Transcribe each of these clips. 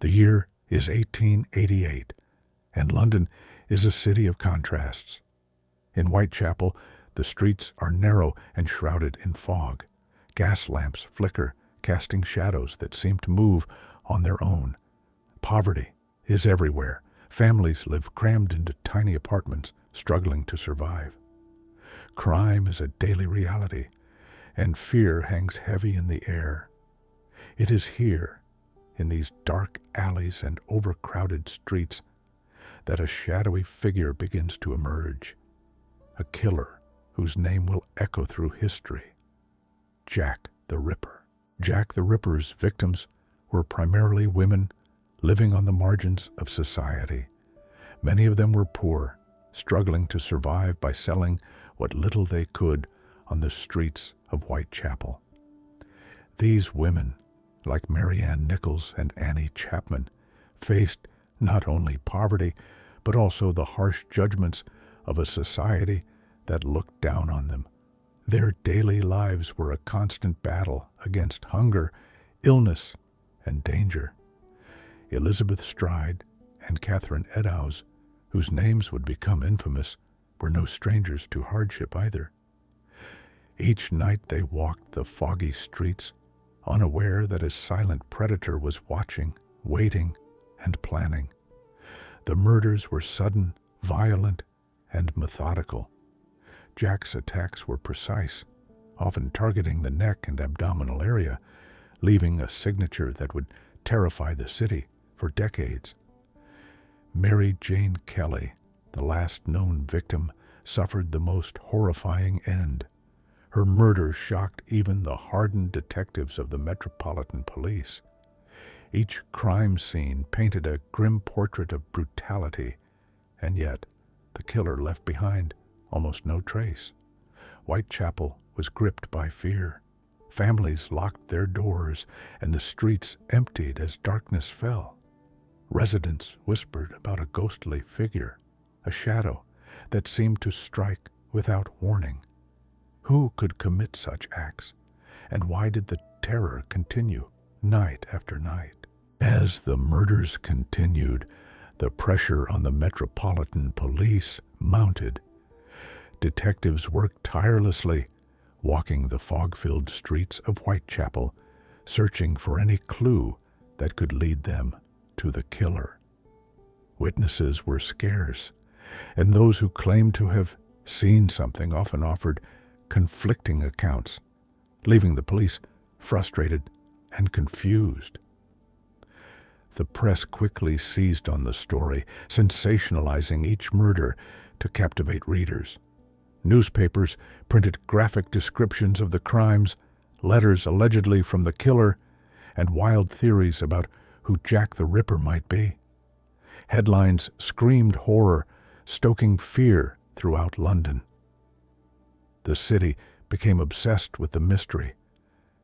The year is 1888, and London is a city of contrasts. In Whitechapel, the streets are narrow and shrouded in fog. Gas lamps flicker, casting shadows that seem to move on their own. Poverty is everywhere. Families live crammed into tiny apartments, struggling to survive. Crime is a daily reality, and fear hangs heavy in the air. It is here, in these dark alleys and overcrowded streets, that a shadowy figure begins to emerge. A killer whose name will echo through history. Jack the Ripper. Jack the Ripper's victims were primarily women living on the margins of society. Many of them were poor, struggling to survive by selling what little they could on the streets of Whitechapel. These women, like Mary Ann Nichols and Annie Chapman, faced not only poverty, but also the harsh judgments of a society that looked down on them. Their daily lives were a constant battle against hunger, illness, and danger. Elizabeth Stride and Catherine Eddowes, whose names would become infamous, were no strangers to hardship either. Each night they walked the foggy streets, unaware that a silent predator was watching, waiting, and planning. The murders were sudden, violent, and methodical. Jack's attacks were precise, often targeting the neck and abdominal area, leaving a signature that would terrify the city for decades. Mary Jane Kelly, the last known victim, suffered the most horrifying end. Her murder shocked even the hardened detectives of the Metropolitan Police. Each crime scene painted a grim portrait of brutality, and yet the killer left behind almost no trace. Whitechapel was gripped by fear. Families locked their doors, and the streets emptied as darkness fell. Residents whispered about a ghostly figure, a shadow that seemed to strike without warning. Who could commit such acts, and why did the terror continue night after night? As the murders continued, the pressure on the Metropolitan Police mounted. Detectives worked tirelessly, walking the fog-filled streets of Whitechapel, searching for any clue that could lead them to the killer. Witnesses were scarce, and those who claimed to have seen something often offered conflicting accounts, leaving the police frustrated and confused. The press quickly seized on the story, sensationalizing each murder to captivate readers. Newspapers printed graphic descriptions of the crimes, letters allegedly from the killer, and wild theories about who Jack the Ripper might be. Headlines screamed horror, stoking fear throughout London. The city became obsessed with the mystery,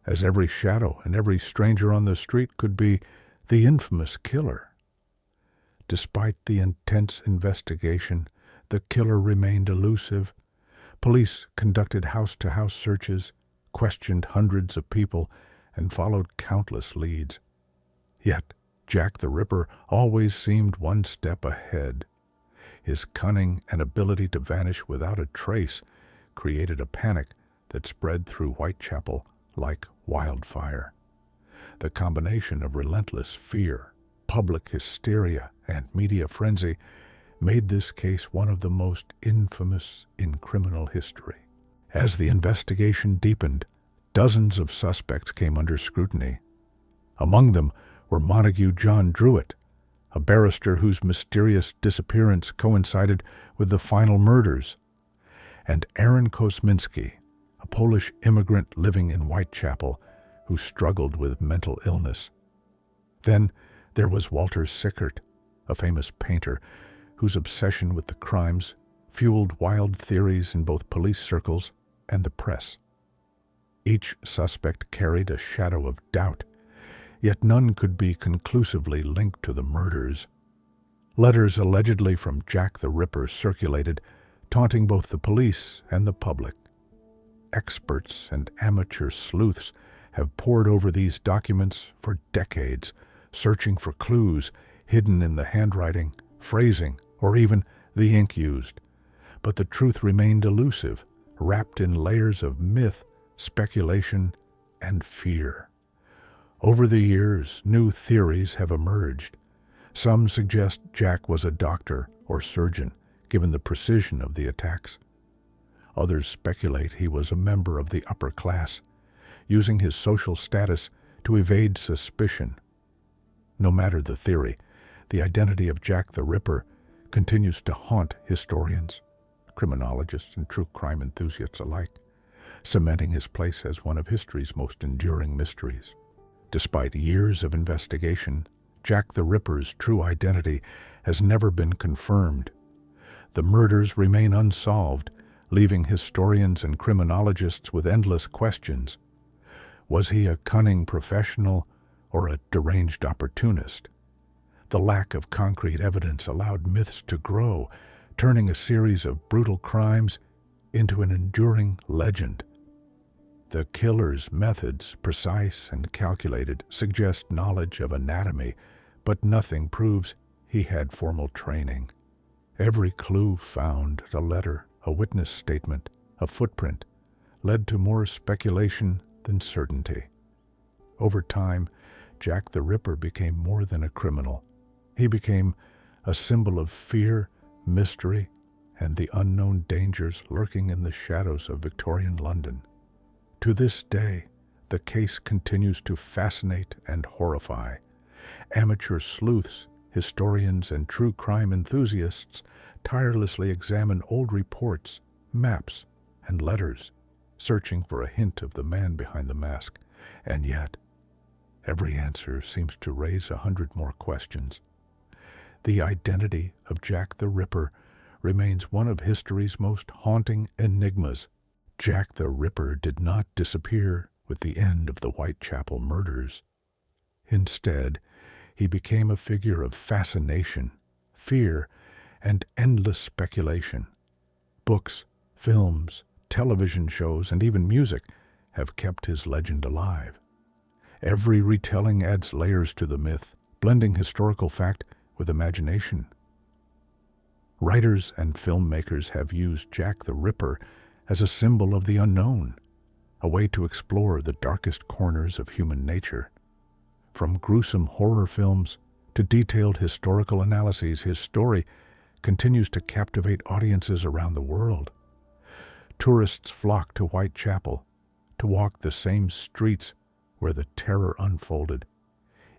as every shadow and every stranger on the street could be the infamous killer. Despite the intense investigation, the killer remained elusive. Police conducted house-to-house searches, questioned hundreds of people, and followed countless leads. Yet Jack the Ripper always seemed one step ahead. His cunning and ability to vanish without a trace created a panic that spread through Whitechapel like wildfire. The combination of relentless fear, public hysteria, and media frenzy made this case one of the most infamous in criminal history. As the investigation deepened, dozens of suspects came under scrutiny. Among them were Montague John Druitt, a barrister whose mysterious disappearance coincided with the final murders, and Aaron Kosminski, a Polish immigrant living in Whitechapel who struggled with mental illness. Then there was Walter Sickert, a famous painter whose obsession with the crimes fueled wild theories in both police circles and the press. Each suspect carried a shadow of doubt, yet none could be conclusively linked to the murders. Letters allegedly from Jack the Ripper circulated, taunting both the police and the public. Experts and amateur sleuths have pored over these documents for decades, searching for clues hidden in the handwriting, phrasing, or even the ink used. But the truth remained elusive, wrapped in layers of myth, speculation, and fear. Over the years, new theories have emerged. Some suggest Jack was a doctor or surgeon, given the precision of the attacks. Others speculate he was a member of the upper class, using his social status to evade suspicion. No matter the theory, the identity of Jack the Ripper continues to haunt historians, criminologists, and true crime enthusiasts alike, cementing his place as one of history's most enduring mysteries. Despite years of investigation, Jack the Ripper's true identity has never been confirmed. The murders remain unsolved, leaving historians and criminologists with endless questions. Was he a cunning professional or a deranged opportunist? The lack of concrete evidence allowed myths to grow, turning a series of brutal crimes into an enduring legend. The killer's methods, precise and calculated, suggest knowledge of anatomy, but nothing proves he had formal training. Every clue found, a letter, a witness statement, a footprint, led to more speculation than certainty. Over time, Jack the Ripper became more than a criminal. He became a symbol of fear, mystery, and the unknown dangers lurking in the shadows of Victorian London. To this day, the case continues to fascinate and horrify. Amateur sleuths, historians, and true crime enthusiasts tirelessly examine old reports, maps, and letters, searching for a hint of the man behind the mask. And yet, every answer seems to raise 100 more questions. The identity of Jack the Ripper remains one of history's most haunting enigmas. Jack the Ripper did not disappear with the end of the Whitechapel murders. Instead, he became a figure of fascination, fear, and endless speculation. Books, films, television shows, and even music have kept his legend alive. Every retelling adds layers to the myth, blending historical fact with imagination. Writers and filmmakers have used Jack the Ripper as a symbol of the unknown, a way to explore the darkest corners of human nature. From gruesome horror films to detailed historical analyses, his story continues to captivate audiences around the world. Tourists flock to Whitechapel to walk the same streets where the terror unfolded,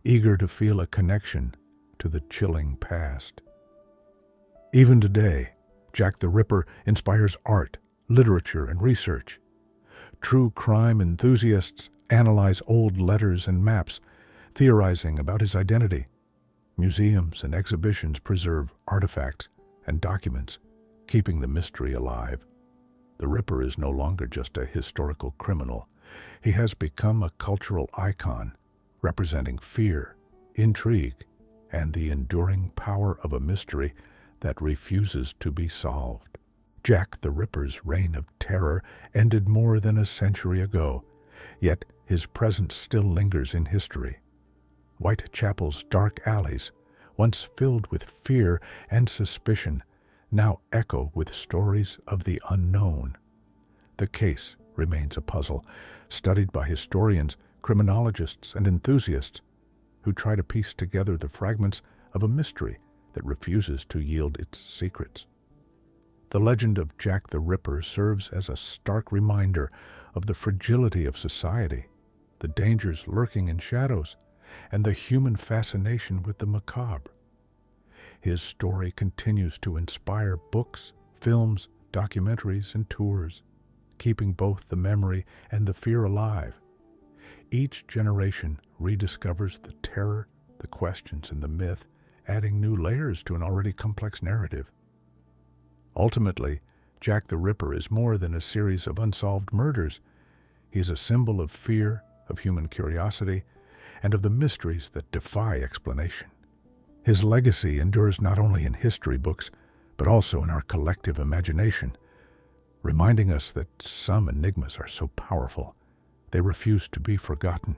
eager to feel a connection to the chilling past. Even today, Jack the Ripper inspires art, literature, and research. True crime enthusiasts analyze old letters and maps, theorizing about his identity. Museums and exhibitions preserve artifacts and documents, keeping the mystery alive. The Ripper is no longer just a historical criminal. He has become a cultural icon, representing fear, intrigue, and the enduring power of a mystery that refuses to be solved. Jack the Ripper's reign of terror ended more than a century ago, yet his presence still lingers in history. Whitechapel's dark alleys, once filled with fear and suspicion, now echo with stories of the unknown. The case remains a puzzle, studied by historians, criminologists, and enthusiasts who try to piece together the fragments of a mystery that refuses to yield its secrets. The legend of Jack the Ripper serves as a stark reminder of the fragility of society, the dangers lurking in shadows, and the human fascination with the macabre. His story continues to inspire books, films, documentaries, and tours, keeping both the memory and the fear alive. Each generation rediscovers the terror, the questions, and the myth, adding new layers to an already complex narrative. Ultimately, Jack the Ripper is more than a series of unsolved murders. He is a symbol of fear, of human curiosity, and of the mysteries that defy explanation. His legacy endures not only in history books, but also in our collective imagination, reminding us that some enigmas are so powerful they refuse to be forgotten.